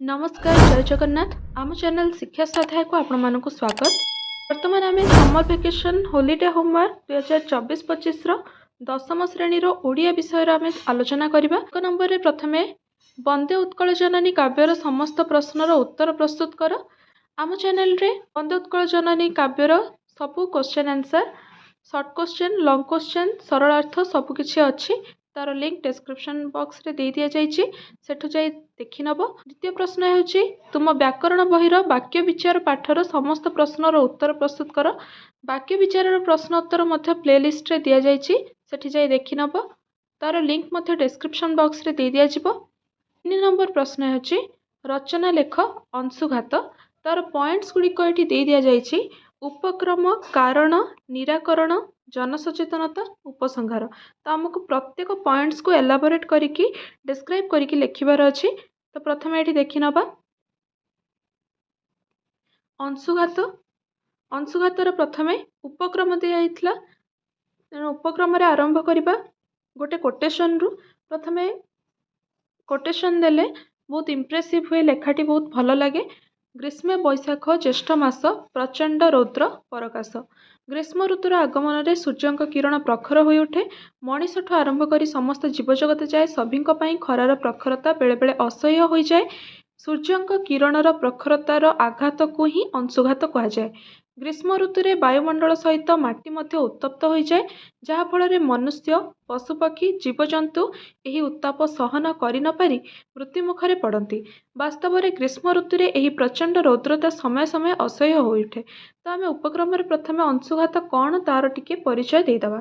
नमस्कार जय जगन्नाथ आम चैनल शिक्षा स्वाध्याय को आपण मानक स्वागत। वर्तमान आम समर वेकेशन हॉलिडे होमवर्क 2024-25 दशम श्रेणी ओडिया विषय आम आलोचना करबा। एक नंबर रे प्रथमे वंदे उत्कल जननी काव्यर समस्त प्रश्नर उत्तर प्रस्तुत कर। आम चैनल रे वंदे उत्कल जननी काव्यर सबू question answer short question long question सरल अर्थ सबकिछि अच्छी तार लिंक डिस्क्रिप्शन बॉक्स रे दे दिया जाइछि सेठु जाई देखि नब। द्वितीय प्रश्न हेउछि तुम व्याकरण बहिर वाक्य विचार पाठर समस्त प्रश्नर उत्तर प्रस्तुत कर। वाक्य विचार प्रश्न उत्तर मध्य प्लेलिस्ट रे दिया जाइछि सेठि जाई देखि नब तार लिंक मध्य डिस्क्रिप्शन बॉक्स रे दे दिया जिवो। 3 नंबर प्रश्न हेउछि रचना लेख अंशुघात तार पॉइंट्स गुडी को एठी दे दिया जाइछि उपक्रम कारण निराकरण जनसचेतनता उपसंहार। तो आमको प्रत्येक पॉइंट्स को एलाबोरेट करिकी डिस्क्राइब करिकी लिखिबार अछि। तो प्रथमे एठी देखि नबा अंशुघात अंशुघातर प्रथमे उपक्रम दिया आइतला तेणु उपक्रम रे आरंभ करिबा गोटे कोटेशन रु। प्रथमे कोटेशन देले बहुत इम्प्रेसिव हुए लेखाटी बहुत भल लगे। ग्रीष्म बैशाख ज्येष्ठ मास प्रचंड रौद्र परकाश। ग्रीष्म ऋतुर आगमन रे सूर्यंक किरण प्रखर होई उठे मनीषठू आरंभ करी समस्त जीवजगत जाए सभिंक पई खरार प्रखरता बेले बेले असह्य होई जाए। सूर्यंक किरणर प्रखरतार आघात को ही अंशुघात कहा जाए। ग्रीष्म ऋतुरे वायुमंडल सहित माटी मध्य उत्तप्त हो जाए जहा फल मनुष्य पशुपक्षी जीवजंतु यही उत्ताप सहन करि न पारि मृत्यु मुखरे पड़ती। वास्तव में ग्रीष्म ऋतुरे यही प्रचंड रौद्रता समय समय असह्य हो उठे। तो आम उपक्रम प्रथम अंशुघात कौन तार टिके परिचय देदेवा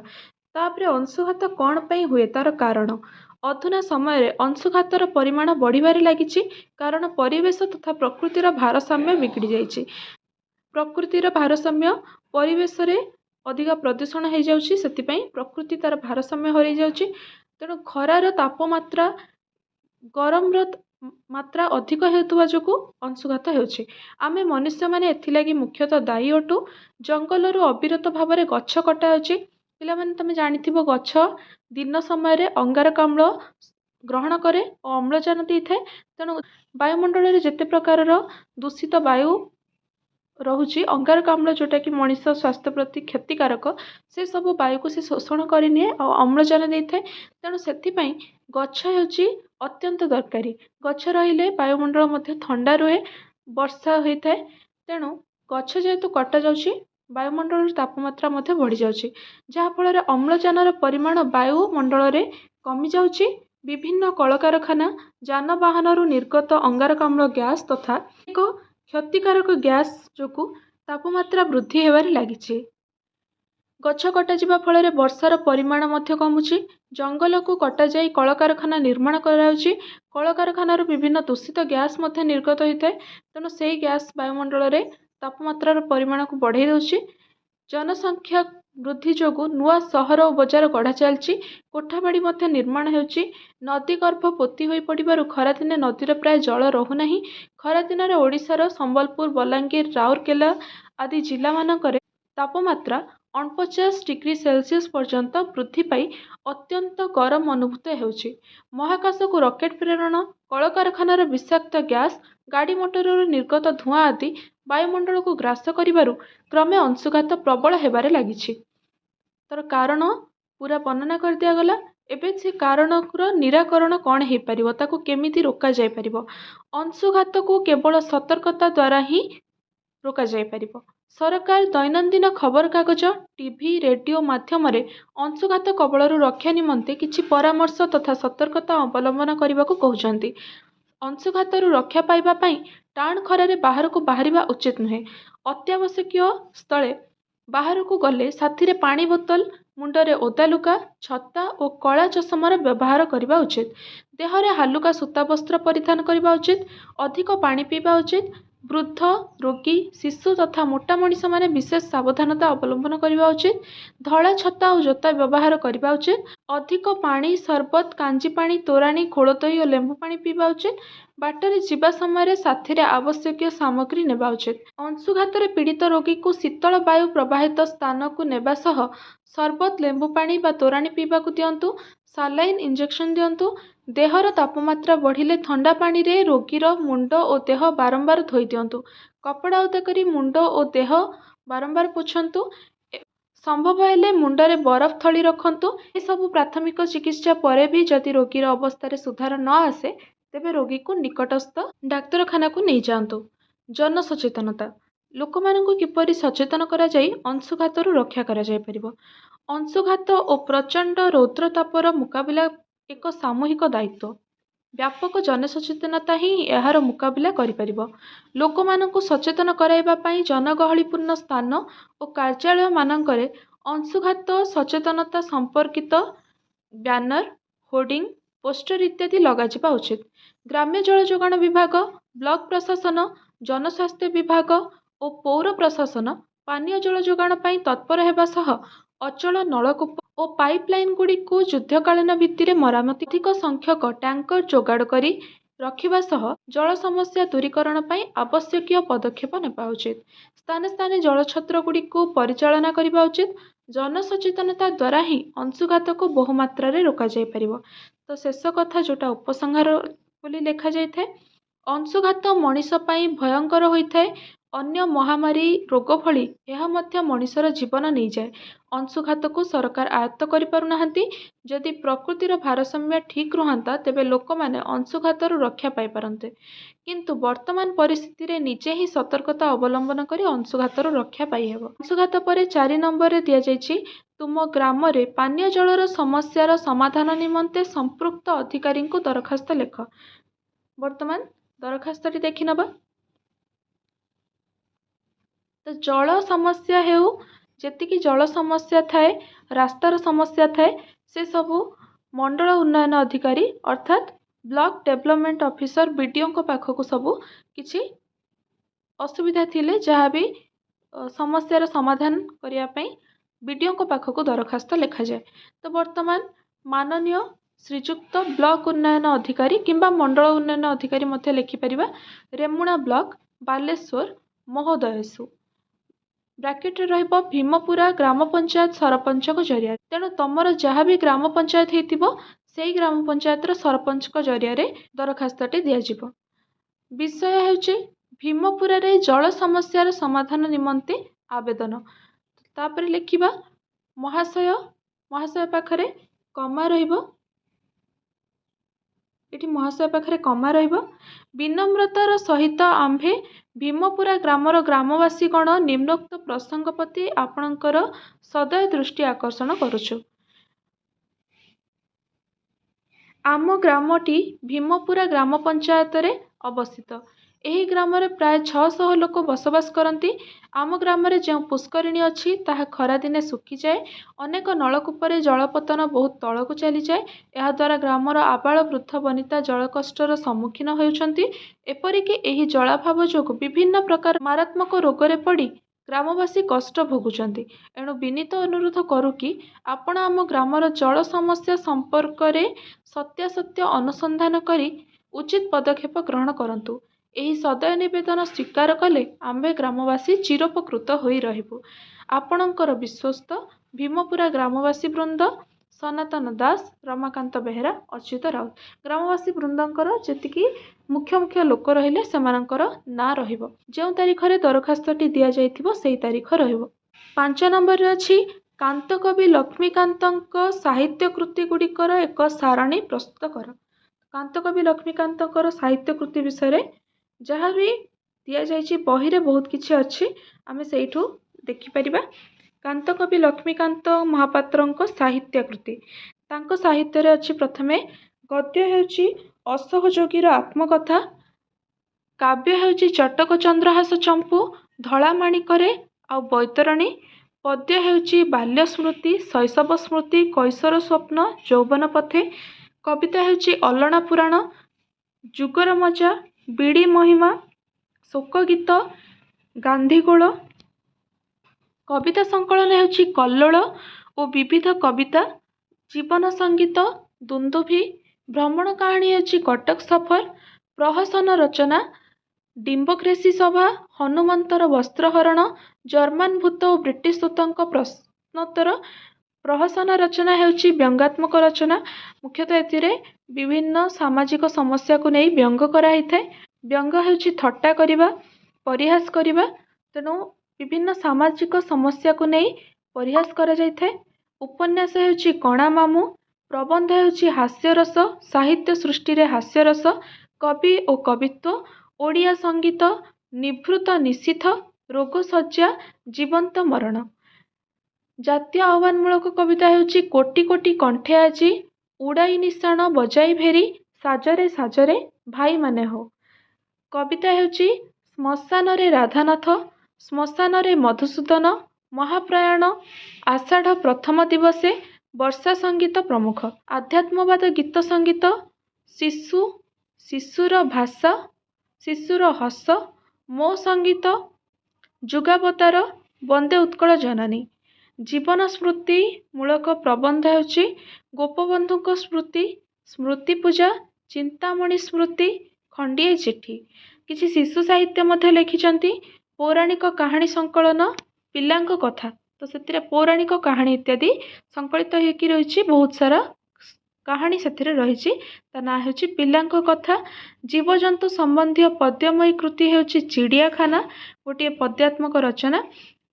तापर अंशुघात कौन पई हुए तार कारण। अधुना समय अंशुघातर परिमाण बढ़िबारे लागिछि कारण परिवेश तथा प्रकृतिर भारसाम्य बिगड़ी जाइछि। प्रकृतिर भारसाम्य परिवेश रे अधिक प्रदूषण हो जाउछि सेतिपई प्रकृति तार भारसाम्य हरै जाउछि। तेणु खरार तापमात्रा गरम मात्रा अधिक हेतुवा जोगु अंशुघात हेउछि। आमे मनुष्य माने एथिलागि मुख्यतः दायी अटु। जंगल रु अविरत भाव में गछ कटा होछि। पिला माने तमे जानिथिबो गछ दिन समय रे अंगारकाम्ल ग्रहण करे और अम्लजान दै थाए। तेणु वायुमंडल रे जेते प्रकार दूषित वायु रहुछि अंगारकाम्ल जोटा कि मनीष स्वास्थ्य प्रति क्षतिकारक से सब वायु को से शोषण करनिए और अम्लजान दै थाए। तेणु सेथिपई गछ हेउछि अत्यंत दरकारी। गछ रहिले वायुमंडल मध्य ठंडा रुहे वर्षा होता है। तेणु गछ जेहेतु कटा जाउछि वायुमंडल तापमात्रा मध्य बढ़ी जाउछि जहा फल अम्लजान परिमाण वायुमंडल रे कमी जाउछि। विभिन्न कलकारखाना जानवाहन निर्गत अंगारकाम्ल गैस तथा एक क्षतिकारक गैस जोगु तापमात्रा वृद्धि हेबारे लागिछि। गछ कटा जिबा फल वर्षार परिमाण मध्य कमुछि। जंगल को कटा जाई कलकारखाना निर्माण कराउछि। कलकारखानार विभिन्न दूषित गैस मध्य निर्गत होता है। तेणु से गैस वायुमंडल रे तापमात्रार परिमाण को बढ़ाई देउछि। जनसंख्या वृद्धि जोगु नुआ सहर और बजार गढ़ा चलछि। कोठाबाड़ी मध्य निर्माण हेउछि। नदी गर्भ पोती होई पड़िबारु खरादिने नदीर प्राय जल रहुनाही। खरादिन ओडिशार संबलपुर बलांगीर राउरकेला आदि जिला मानकरे तापमात्रा 49 डिग्री सेल्सियस पर्यंत वृद्धि पाई अत्यंत गरम अनुभूत हेउछि। महाकाश को रॉकेट प्रेरण कलकारखानार विषाक्त गैस गाड़ी मोटर निर्गत धुआं आदि वायुमंडल को ग्रास करिबारु क्रमे अंशुघात प्रबल हेबारे लागिछि। तर कारण पूरा वर्णना कर दिया गला। एबे से कारण निराकरण कौन हो पारिबो ताको केमिति रोका जाय पारिबो। अंशुघात को केवल सतर्कता द्वारा ही रोका जाय पारिबो। सरकार दैनंदिन खबर कागज टीवी रेडियो माध्यम अंशुघात कबलरू रक्षा निमंते किछि परामर्श तथा सतर्कता अवलंबन करने को कहउछंती। अंशुघातरू रक्षा पाइबा पई टाण खरारे बाहर को बाहरिबा उचित नुहे। अत्यावश्यक स्थले बाहर को गले साथी रे पानी बोतल मुंडरे ओदा लुगा छता और कला चषमार व्यवहार करने उचित। देहरे हालुका सूता वस्त्र परिधान करने उचित। अधिक पानी पीवा उचित। वृद्ध रोगी शिशु तथा मोटा मनीष माने विशेष सावधानता अवलंबन करने उचित। धला छता और जोता व्यवहार करने उचित। अधिक पानी सरबत कांजी पानी तोराणी घोलदही और लेंबू पानी पीवा उचित। बाटरे जीवा समय साथी रे आवश्यक सामग्री नेबा उचित। अंशुघात पीड़ित रोगी को शीतल वायु प्रवाहित स्थान को नेबा सह सरबत लेंबू पानी बा तोराणी पीवा को दियंतु। Saline injection दियंतु। ଦେହର ତାପମାତ୍ରା ବଢ଼ିଲେ ଥଣ୍ଡା ପାଣିରେ ରୋଗୀର ମୁଣ୍ଡ ଓ ଦେହ ବାରମ୍ବାର ଧୋଇ ଦିଅନ୍ତୁ। କପଡ଼ା ଓଦା କରି ମୁଣ୍ଡ ଓ ଦେହ ବାରମ୍ବାର ପୋଛନ୍ତୁ। ସମ୍ଭବ ହେଲେ ମୁଣ୍ଡରେ ବରଫ ଥଳି ରଖନ୍ତୁ। ଏସବୁ ପ୍ରାଥମିକ ଚିକିତ୍ସା ପରେ ବି ଯଦି ରୋଗୀର ଅବସ୍ଥାରେ ସୁଧାର ନ ଆସେ ତେବେ ରୋଗୀକୁ ନିକଟସ୍ଥ ଡାକ୍ତରଖାନାକୁ ନେଇଯାଆନ୍ତୁ। ଜନସଚେତନତା। ଲୋକମାନଙ୍କୁ କିପରି ସଚେତନ କରାଯାଇ ଅଂଶୁଘାତରୁ ରକ୍ଷା କରାଯାଇପାରିବ। ଅଂଶୁଘାତ ଓ ପ୍ରଚଣ୍ଡ ରୌଦ୍ରତାପର ମୁକାବିଲା ଏକ ସାମୂହିକ ଦାୟିତ୍ୱ। ବ୍ୟାପକ ଜନସଚେତନତା ହିଁ ଏହାର ମୁକାବିଲା କରିପାରିବ। ଲୋକମାନଙ୍କୁ ସଚେତନ କରାଇବା ପାଇଁ ଜନଗହଳିପୂର୍ଣ୍ଣ ସ୍ଥାନ ଓ କାର୍ଯ୍ୟାଳୟମାନଙ୍କରେ ଅଂଶୁଘାତ ସଚେତନତା ସମ୍ପର୍କିତ ବ୍ୟାନର, ହୋର୍ଡିଂ, ପୋଷ୍ଟର ଇତ୍ୟାଦି ଲଗାଯିବା ଉଚିତ। ଗ୍ରାମ୍ୟ ଜଳ ଯୋଗାଣ ବିଭାଗ, ବ୍ଲକ ପ୍ରଶାସନ, ଜନସ୍ୱାସ୍ଥ୍ୟ ବିଭାଗ ଓ ପୌର ପ୍ରଶାସନ ପାନୀୟ ଜଳ ଯୋଗାଣ ପାଇଁ ତତ୍ପର ହେବା ସହ ଅଚଳ ନଳକୂପ ଓ ପାଇପଲାଇନଗୁଡ଼ିକୁ ଯୁଦ୍ଧକାଳୀନ ଭିତ୍ତିରେ ମରାମତି ଅଧିକ ସଂଖ୍ୟକ ଟ୍ୟାଙ୍କର ଯୋଗାଡ଼ କରି ରଖିବା ସହ ଜଳ ସମସ୍ୟା ଦୂରୀକରଣ ପାଇଁ ଆବଶ୍ୟକୀୟ ପଦକ୍ଷେପ ନେବା ଉଚିତ। ସ୍ଥାନେ ସ୍ଥାନେ ଜଳଛତ୍ରଗୁଡ଼ିକୁ ପରିଚାଳନା କରିବା ଉଚିତ। ଜନସଚେତନତା ଦ୍ୱାରା ହିଁ ଅଂଶୁଘାତକୁ ବହୁ ମାତ୍ରାରେ ରୋକାଯାଇପାରିବ। ତ ଶେଷ କଥା ଯୋଉଟା ଉପସଂହାର ବୋଲି ଲେଖାଯାଇଥାଏ, ଅଂଶୁଘାତ ମଣିଷ ପାଇଁ ଭୟଙ୍କର ହୋଇଥାଏ। ଅନ୍ୟ ମହାମାରୀ ରୋଗ ଭଳି ଏହା ମଧ୍ୟ ମଣିଷର ଜୀବନ ନେଇଯାଏ। ଅଂଶୁଘାତକୁ ସରକାର ଆୟତ୍ତ କରିପାରୁନାହାନ୍ତି। ଯଦି ପ୍ରକୃତିର ଭାରସାମ୍ୟ ଠିକ୍ ରୁହନ୍ତା ତେବେ ଲୋକମାନେ ଅଂଶୁଘାତରୁ ରକ୍ଷା ପାଇପାରନ୍ତେ। କିନ୍ତୁ ବର୍ତ୍ତମାନ ପରିସ୍ଥିତିରେ ନିଜେ ହିଁ ସତର୍କତା ଅବଲମ୍ବନ କରି ଅଂଶୁଘାତରୁ ରକ୍ଷା ପାଇହେବ। ଅଂଶୁଘାତ ପରେ 4 ନମ୍ବରରେ ଦିଆଯାଇଛି, ତୁମ ଗ୍ରାମରେ ପାନୀୟ ଜଳର ସମସ୍ୟାର ସମାଧାନ ନିମନ୍ତେ ସମ୍ପୃକ୍ତ ଅଧିକାରୀଙ୍କୁ ଦରଖାସ୍ତ ଲେଖ। ବର୍ତ୍ତମାନ ଦରଖାସ୍ତଟି ଦେଖିନେବା। ତ ଜଳ ସମସ୍ୟା ହେଉ, ଯେତିକି ଜଳ ସମସ୍ୟା ଥାଏ, ରାସ୍ତାର ସମସ୍ୟା ଥାଏ, ସେସବୁ ମଣ୍ଡଳ ଉନ୍ନୟନ ଅଧିକାରୀ ଅର୍ଥାତ୍ ବ୍ଲକ ଡେଭଲପମେଣ୍ଟ ଅଫିସର ବିଡିଓଙ୍କ ପାଖକୁ ସବୁ କିଛି ଅସୁବିଧା ଥିଲେ ଯାହା ବି ସମସ୍ୟାର ସମାଧାନ କରିବା ପାଇଁ ବିଡିଓଙ୍କ ପାଖକୁ ଦରଖାସ୍ତ ଲେଖାଯାଏ। ତ ବର୍ତ୍ତମାନ ମାନନୀୟ ଶ୍ରୀଯୁକ୍ତ ବ୍ଲକ ଉନ୍ନୟନ ଅଧିକାରୀ କିମ୍ବା ମଣ୍ଡଳ ଉନ୍ନୟନ ଅଧିକାରୀ ମଧ୍ୟ ଲେଖିପାରିବା, ରେମୁଣା ବ୍ଲକ, ବାଲେଶ୍ୱର ମହୋଦୟସୁ। ବ୍ରାକେଟରେ ରହିବ ଭୀମପୁରା ଗ୍ରାମ ପଞ୍ଚାୟତ ସରପଞ୍ଚଙ୍କ ଜରିଆରେ। ତେଣୁ ତମର ଯାହା ବି ଗ୍ରାମ ପଞ୍ଚାୟତ ହେଇଥିବ ସେଇ ଗ୍ରାମ ପଞ୍ଚାୟତର ସରପଞ୍ଚଙ୍କ ଜରିଆରେ ଦରଖାସ୍ତଟି ଦିଆଯିବ। ବିଷୟ ହେଉଛି ଭୀମପୁରାରେ ଜଳ ସମସ୍ୟାର ସମାଧାନ ନିମନ୍ତେ ଆବେଦନ। ତାପରେ ଲେଖିବା ମହାଶୟ, ମହାଶୟ ପାଖରେ କମା ରହିବ। ଏଠି ମହାଶୟ ପାଖରେ କମା ରହିବ। ବିନମ୍ରତାର ସହିତ ଆମ୍ଭେ ଭୀମପୁରା ଗ୍ରାମର ଗ୍ରାମବାସୀଗଣ ନିମ୍ନୋକ୍ତ ପ୍ରସଙ୍ଗ ପ୍ରତି ଆପଣଙ୍କର ସଦୟ ଦୃଷ୍ଟି ଆକର୍ଷଣ କରୁଛୁ। ଆମ ଗ୍ରାମଟି ଭୀମପୁରା ଗ୍ରାମ ପଞ୍ଚାୟତରେ ଅବସ୍ଥିତ। ଏହି ଗ୍ରାମରେ ପ୍ରାୟ 600 ଲୋକ ବସବାସ କରନ୍ତି। ଆମ ଗ୍ରାମରେ ଯେଉଁ ପୁଷ୍କରିଣୀ ଅଛି ତାହା ଖରାଦିନେ ଶୁଖିଯାଏ। ଅନେକ ନଳକୂପରେ ଜଳପତନ ବହୁତ ତଳକୁ ଚାଲିଯାଏ। ଏହାଦ୍ୱାରା ଗ୍ରାମର ଆବାଳ ବୃଦ୍ଧ ବନିତା ଜଳକଷ୍ଟର ସମ୍ମୁଖୀନ ହେଉଛନ୍ତି। ଏପରିକି ଏହି ଜଳାଭାବ ଯୋଗୁଁ ବିଭିନ୍ନ ପ୍ରକାର ମାରାତ୍ମକ ରୋଗରେ ପଡ଼ି ଗ୍ରାମବାସୀ କଷ୍ଟ ଭୋଗୁଛନ୍ତି। ଏଣୁ ବିନୀତ ଅନୁରୋଧ କରୁ କି ଆପଣ ଆମ ଗ୍ରାମର ଜଳ ସମସ୍ୟା ସମ୍ପର୍କରେ ସତ୍ୟାସତ୍ୟ ଅନୁସନ୍ଧାନ କରି ଉଚିତ ପଦକ୍ଷେପ ଗ୍ରହଣ କରନ୍ତୁ। ଏହି ସଦୟ ନିବେଦନ ସ୍ୱୀକାର କଲେ ଆମ୍ଭେ ଗ୍ରାମବାସୀ ଚିରୋପକୃତ ହୋଇ ରହିବୁ। ଆପଣଙ୍କର ବିଶ୍ୱସ୍ତ ଭୀମପୁରା ଗ୍ରାମବାସୀ ବୃନ୍ଦ ସନାତନ ଦାସ, ରମାକାନ୍ତ ବେହେରା, ଅଚ୍ୟୁତ ରାଉତ। ଗ୍ରାମବାସୀ ବୃନ୍ଦଙ୍କର ଯେତିକି ମୁଖ୍ୟ ଲୋକ ରହିଲେ ସେମାନଙ୍କର ନାଁ ରହିବ। ଯେଉଁ ତାରିଖରେ ଦରଖାସ୍ତଟି ଦିଆଯାଇଥିବ ସେଇ ତାରିଖ ରହିବ। 5 ନମ୍ବରରେ ଅଛି କାନ୍ତକବି ଲକ୍ଷ୍ମୀକାନ୍ତଙ୍କ ସାହିତ୍ୟ କୃତିଗୁଡ଼ିକର ଏକ ସାରଣୀ ପ୍ରସ୍ତୁତ କର। କାନ୍ତକବି ଲକ୍ଷ୍ମୀକାନ୍ତଙ୍କର ସାହିତ୍ୟ କୃତି ବିଷୟରେ ଯାହା ବି ଦିଆଯାଇଛି ବହିରେ ବହୁତ କିଛି ଅଛି, ଆମେ ସେଇଠୁ ଦେଖିପାରିବା। କାନ୍ତକବି ଲକ୍ଷ୍ମୀକାନ୍ତ ମହାପାତ୍ରଙ୍କ ସାହିତ୍ୟ କୃତି। ତାଙ୍କ ସାହିତ୍ୟରେ ଅଛି ପ୍ରଥମେ ଗଦ୍ୟ ହେଉଛି ଅସହଯୋଗୀର ଆତ୍ମକଥା, କାବ୍ୟ ହେଉଛି ଚଟକ ଚନ୍ଦ୍ରହାସ ଚମ୍ପୁ, ଧଳା ମାଣିକରେ ଆଉ ବୈତରଣୀ, ପଦ୍ୟ ହେଉଛି ବାଲ୍ୟ ସ୍ମୃତି, ଶୈଶବ ସ୍ମୃତି, କୈଶୋର ସ୍ୱପ୍ନ, ଯୌବନ ପଥେ, କବିତା ହେଉଛି ଅଲଣା ପୁରାଣ, ଯୁଗର ମଜା, ବିଡ଼ି ମହିମା, ଶୋକଗୀତ, ଗାନ୍ଧୀଗୋଳ। କବିତା ସଂକଳନ ହେଉଛି କଲ୍ଲୋଳ ଓ ବିବିଧ କବିତା, ଜୀବନ ସଙ୍ଗୀତ, ଦୁନ୍ଦୁଭି। ଭ୍ରମଣ କାହାଣୀ ହେଉଛି କଟକ ସଫର, ପ୍ରହସନ ରଚନା, ଡିମ୍ବକ୍ରେସି ସଭା, ହନୁମନ୍ତର ବସ୍ତ୍ରହରଣ, ଜର୍ମାନ ଭୂତ ଓ ବ୍ରିଟିଶ ଦୂତଙ୍କ ପ୍ରଶ୍ନୋତ୍ତର, प्रहसन रचना हेउची व्यंगात्मक रचना। मुख्यतः एथिरे विभिन्न सामाजिक समस्या को नहीं व्यंग कराई थाए। व्यंग हेउची थट्टा करिबा, परिहास करिबा। तेणु विभिन्न सामाजिक समस्या को नहीं परिहास करा जाय थाए। उपन्यास हेउची कणा मामू। प्रबंध हेउची हास्यरस, साहित्य सृष्टि रे हास्यरस, कवि और कवित्व, ओडिया संगीत, निभृत निशीथ, रोगसज्जा, जीवंत मरण। जातीय आह्वानमूलक कविता हेउची कोटि कोटि कंठे आजी, उड़ाई निशाण बजाई भेरी, साजरे साजरे भाई माने हो। कविता हेउची श्मशान रे राधानाथ, श्मशान रे मधुसूदन, महाप्रयाण, आषाढ़ प्रथम दिवसे, वर्षा संगीत प्रमुख। आध्यात्मवाद गीत संगीत, शिशु, शिशुर भाषा, शिशुर हस, मो संगीत, जुगावतार, वंदे उत्कल जननी। जीवन स्मृति मूलक प्रबंध हेउची गोपबंधु स्मृति, स्मृति पूजा, चिंतामणि स्मृति, खंडिए चिठी। किछि शिशु साहित्य मध्य लिखिचंती। पौराणिक कहानी संकलन, पिलांक कथा, तो सेतिरे पौराणिक कहानी इत्यादि संकलित होइकी रहिछि। बहुत सारा कहानी सेतिरे रहिछि। ता ना हेउछि पिलांक कथा। जीवजंतु संबंधी पद्यमयी कृति हेउछि चिड़ियाखाना, गोटे पद्यात्मक रचना।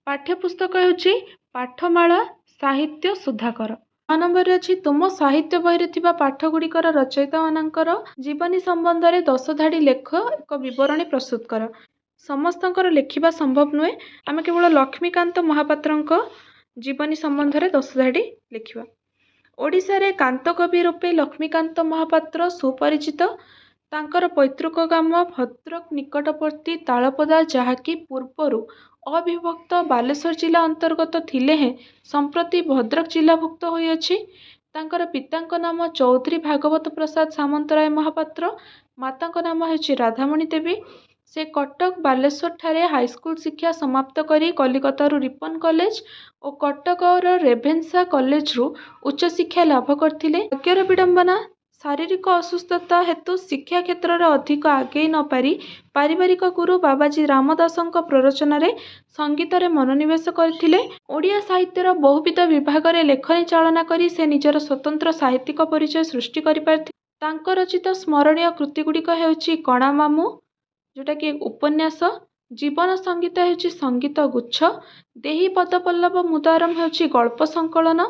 पाठ्यपुस्तक हेउछि पाठमाला साहित्य सुधाकर। 9 नंबर अच्छी तुम साहित्य बही थिबा पाठ गुड़िकर रचयिता मानकर जीवनी संबंध में 10 धाड़ी लेख एक विवरणी प्रस्तुत कर। समस्तंकर लेखिबा संभव नुहे। आम केवल लक्ष्मीकांत महापात्र जीवनी संबंध में 10 धाड़ी लेखिबा। ओडिशा रे कांत कवि रूपे लक्ष्मीकांत महापात्र सुपरिचित। तांकर पैतृक ग्राम भद्रक निकटवर्ती तालपदा, जहाँकि पूर्वरु अविभक्त बालेश्वर जिला अंतर्गत थिले हैं संप्रति भद्रक जिलाभुक्त होइअछि। तांकर पितांक नाम चौधरी भागवत प्रसाद सामंतराय महापात्र, मातांक नाम हेउछि राधामणि देवी। से कटक बालेश्वर ठारे हाईस्कूल शिक्षा समाप्त करी कलिकतारू रिपन कॉलेज और कटकर रेभेन्सा कॉलेज रु उच्च शिक्षा लाभ करथिले। भाग्यर विडंबना, शारीरिक असुस्थता हेतु शिक्षा क्षेत्र में अधिक आगे न पारि पारिवारिक गुरु बाबाजी रामदासଙ୍କ प्ररोचन रे संगीत रे मनोनिवेश करथिले। ओडिया साहित्यर बहुविध विभाग रे लेखनी चालना करी से निजर स्वतंत्र साहित्यिक परिचय सृष्टि करि पारथि। तांक रचित स्मरणीय कृति गुड़िक हेउछि कणा मामू, जोटा कि उपन्यास। जीवन संगीत हेउछि संगीत गुच्छ। देही पदपल्लव मुदारम हेउछि गल्प संकलन।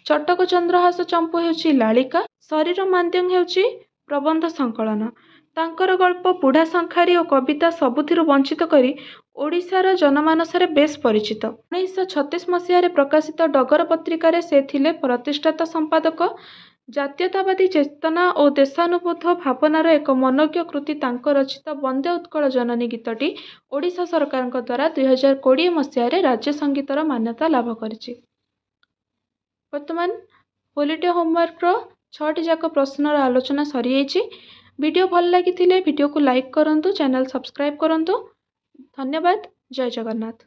चटक चंद्रहास चंपू हेउछि लालिका। शरीर मान्द्यम हेउछि प्रबंध संकलन। तांकर गल्प बुढ़ा शंखारी और कविता सबुथिरु वंचित करी ओडिशार जनमानस रे बेस परिचित। 1936 मसीह प्रकाशित डगर पत्रिका से थिले प्रतिष्ठाता संपादक। जातीयतावादी चेतना और देशानुबोध भावनार एक मनोज्ञ कृति तांक रचित वंदे उत्कल जननी गीतटी ओडिशा सरकार द्वारा 2020 मसीह राज्य संगीतर मान्यता लाभ करिछि। वर्तमान होलिडे होमवर्क 6टी जाक प्रश्नर आलोचना सरी जाइछि। वीडियो भल लगी वीडियो को लाइक करंतु, चैनल सब्सक्राइब करंतु। धन्यवाद। जय जगन्नाथ।